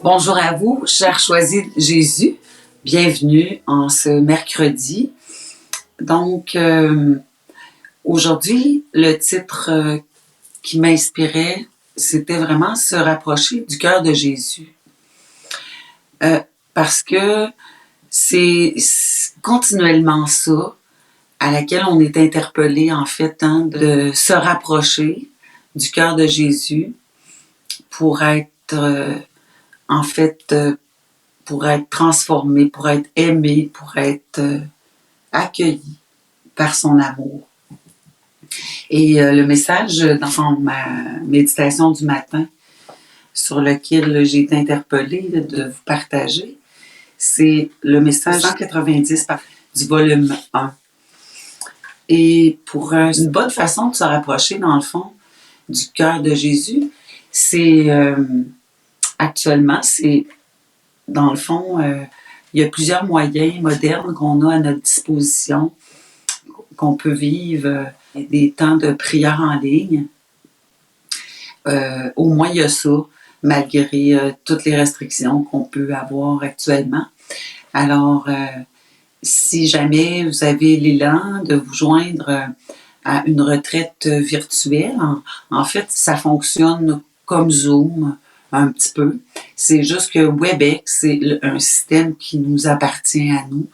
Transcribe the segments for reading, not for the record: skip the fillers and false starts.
Bonjour à vous, chers choisis de Jésus. Bienvenue en ce mercredi. Donc, aujourd'hui, le titre qui m'inspirait, c'était vraiment se rapprocher du cœur de Jésus. Parce que c'est continuellement ça à laquelle on est interpellé, en fait, de se rapprocher du cœur de Jésus pour être, en fait, pour être transformé, pour être aimé, pour être accueilli par son amour. Et le message dans ma méditation du matin sur lequel j'ai été interpellée de vous partager, c'est le message 190 du volume 1. Et pour une bonne façon de se rapprocher, dans le fond, du cœur de Jésus, c'est actuellement, c'est dans le fond, il y a plusieurs moyens modernes qu'on a à notre disposition, qu'on peut vivre des temps de prière en ligne. Au moins, il y a ça, malgré toutes les restrictions qu'on peut avoir actuellement. Alors, si jamais vous avez l'élan de vous joindre à une retraite virtuelle, en fait, ça fonctionne comme Zoom un petit peu. C'est juste que WebEx, c'est un système qui nous appartient à nous.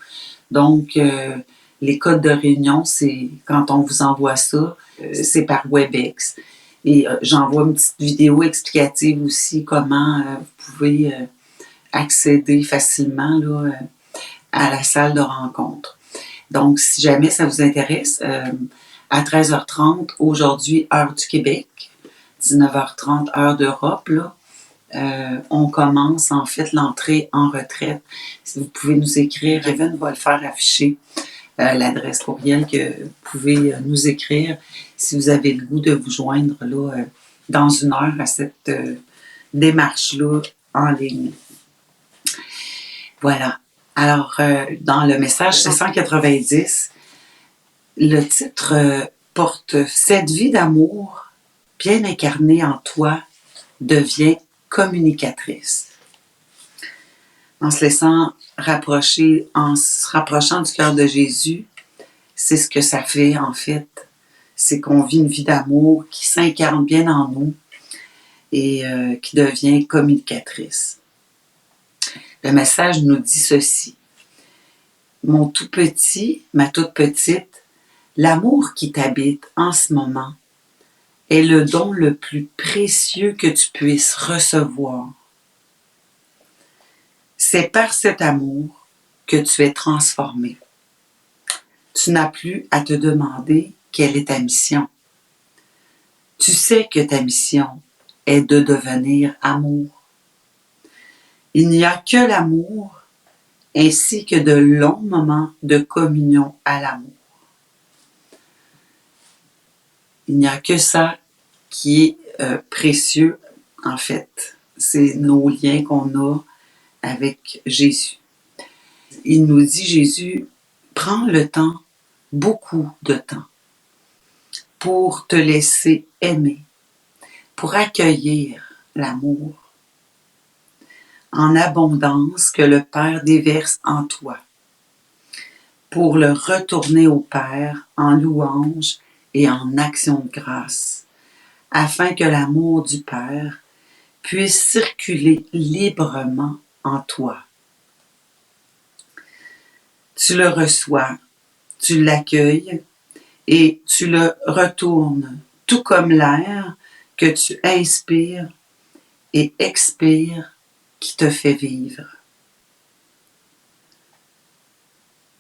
Donc, les codes de réunion, c'est quand on vous envoie ça, c'est par WebEx. Et j'envoie une petite vidéo explicative aussi comment vous pouvez accéder facilement là, à la salle de rencontre. Donc, si jamais ça vous intéresse, à 13h30, aujourd'hui, heure du Québec, 19h30, heure d'Europe, là, on commence en fait l'entrée en retraite. Si vous pouvez nous écrire, Kevin va le faire afficher, l'adresse courriel que vous pouvez nous écrire si vous avez le goût de vous joindre là, dans une heure à cette démarche-là en ligne. Voilà. Alors, dans le message 190, le titre porte « Cette vie d'amour bien incarnée en toi devient communicatrice ». En se laissant rapprocher, en se rapprochant du cœur de Jésus, c'est ce que ça fait en fait. C'est qu'on vit une vie d'amour qui s'incarne bien en nous et qui devient communicatrice. Le message nous dit ceci. Mon tout petit, ma toute petite, l'amour qui t'habite en ce moment est le don le plus précieux que tu puisses recevoir. C'est par cet amour que tu es transformé. Tu n'as plus à te demander quelle est ta mission. Tu sais que ta mission est de devenir amour. Il n'y a que l'amour ainsi que de longs moments de communion à l'amour. Il n'y a que ça qui est précieux, en fait. C'est nos liens qu'on a avec Jésus. Il nous dit, Jésus, prends le temps, beaucoup de temps, pour te laisser aimer, pour accueillir l'amour en abondance que le Père déverse en toi, pour le retourner au Père en louange et en action de grâce, afin que l'amour du Père puisse circuler librement en toi. Tu le reçois, tu l'accueilles et tu le retournes, tout comme l'air que tu inspires et expires qui te fait vivre.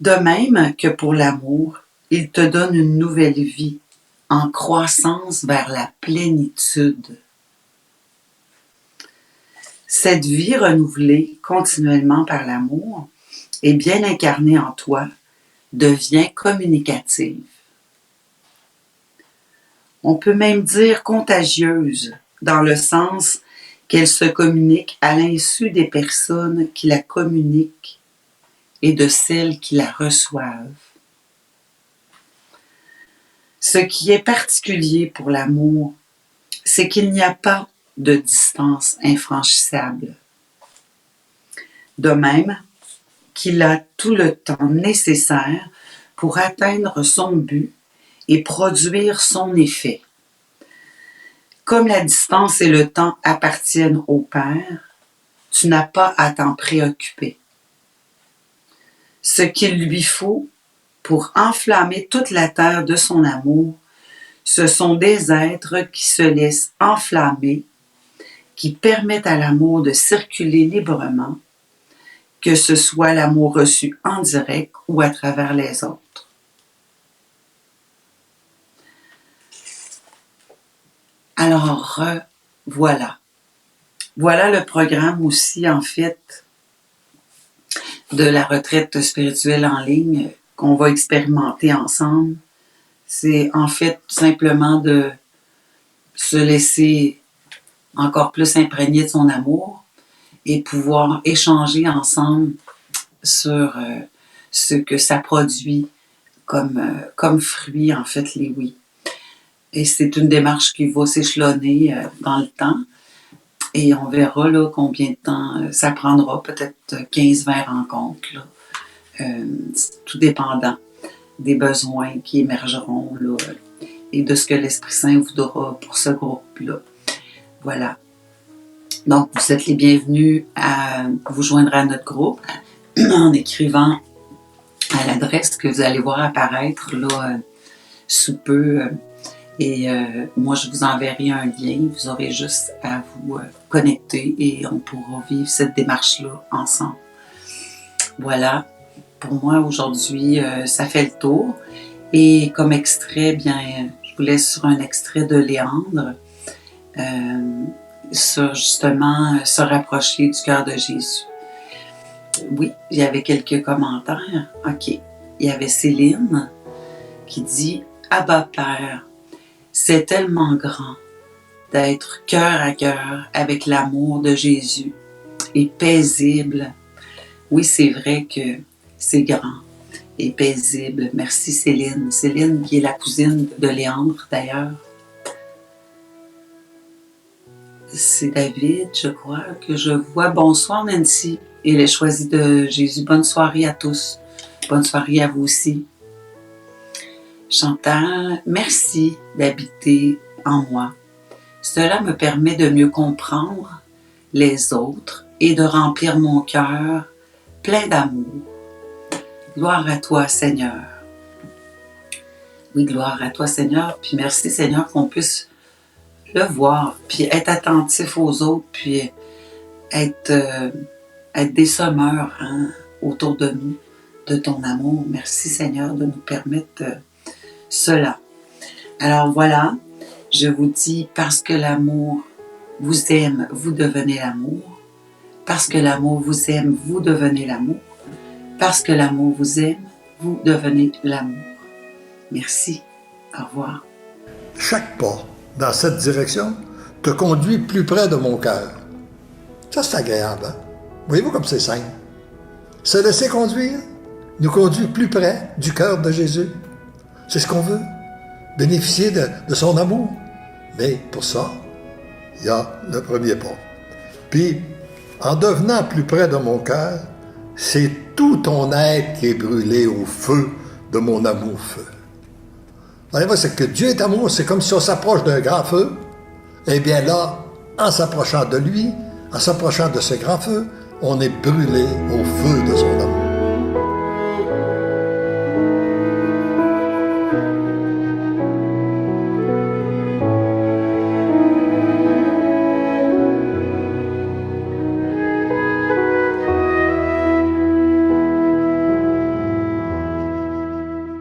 De même que pour l'amour, il te donne une nouvelle vie en croissance vers la plénitude. Cette vie renouvelée continuellement par l'amour et bien incarnée en toi devient communicative. On peut même dire contagieuse, dans le sens qu'elle se communique à l'insu des personnes qui la communiquent et de celles qui la reçoivent. Ce qui est particulier pour l'amour, c'est qu'il n'y a pas de distance infranchissable. de même qu'il a tout le temps nécessaire pour atteindre son but et produire son effet. Comme la distance et le temps appartiennent au Père, tu n'as pas à t'en préoccuper. Ce qu'il lui faut pour enflammer toute la terre de son amour, ce sont des êtres qui se laissent enflammer, qui permettent à l'amour de circuler librement, que ce soit l'amour reçu en direct ou à travers les autres. Alors, voilà. Voilà le programme aussi, en fait, de la retraite spirituelle en ligne qu'on va expérimenter ensemble. C'est en fait simplement de se laisser encore plus imprégner de son amour et pouvoir échanger ensemble sur ce que ça produit comme fruit, en fait, les oui. Et c'est une démarche qui va s'échelonner dans le temps. Et on verra là, combien de temps ça prendra, peut-être 15-20 rencontres, là. Tout dépendant des besoins qui émergeront là, et de ce que l'Esprit Saint voudra pour ce groupe-là. Voilà. Donc, vous êtes les bienvenus à vous joindre à notre groupe en écrivant à l'adresse que vous allez voir apparaître là, sous peu. Et moi, je vous enverrai un lien. Vous aurez juste à vous connecter et on pourra vivre cette démarche-là ensemble. Voilà. Pour moi, aujourd'hui, ça fait le tour. Et comme extrait, bien, je vous laisse sur un extrait de Léandre sur justement se rapprocher du cœur de Jésus. Oui, il y avait quelques commentaires. OK. Il y avait Céline qui dit « Abba Père, c'est tellement grand d'être cœur à cœur avec l'amour de Jésus et paisible. » Oui, c'est vrai que c'est grand et paisible. Merci Céline. Céline qui est la cousine de Léandre d'ailleurs. C'est David, je crois, que je vois. Bonsoir Nancy et les choisis de Jésus. Bonne soirée à tous. Bonne soirée à vous aussi. Chantal, merci d'habiter en moi. Cela me permet de mieux comprendre les autres et de remplir mon cœur plein d'amour. Gloire à toi, Seigneur. Oui, gloire à toi, Seigneur. Puis merci, Seigneur, qu'on puisse le voir, puis être attentif aux autres, puis être des sommeurs autour de nous, de ton amour. Merci, Seigneur, de nous permettre cela. Alors voilà, je vous dis, parce que l'amour vous aime, vous devenez l'amour. Parce que l'amour vous aime, vous devenez l'amour. Parce que l'amour vous aime, vous devenez l'amour. Merci. Au revoir. Chaque pas dans cette direction te conduit plus près de mon cœur. Ça, c'est agréable, hein? Voyez-vous comme c'est simple? Se laisser conduire nous conduit plus près du cœur de Jésus. C'est ce qu'on veut. Bénéficier de son amour. Mais pour ça, il y a le premier pas. Puis, en devenant plus près de mon cœur, c'est tout ton être qui est brûlé au feu de mon amour-feu. Voyez-vous, c'est que Dieu est amour, c'est comme si on s'approche d'un grand feu. Eh bien là, en s'approchant de lui, en s'approchant de ce grand feu, on est brûlé au feu de son amour.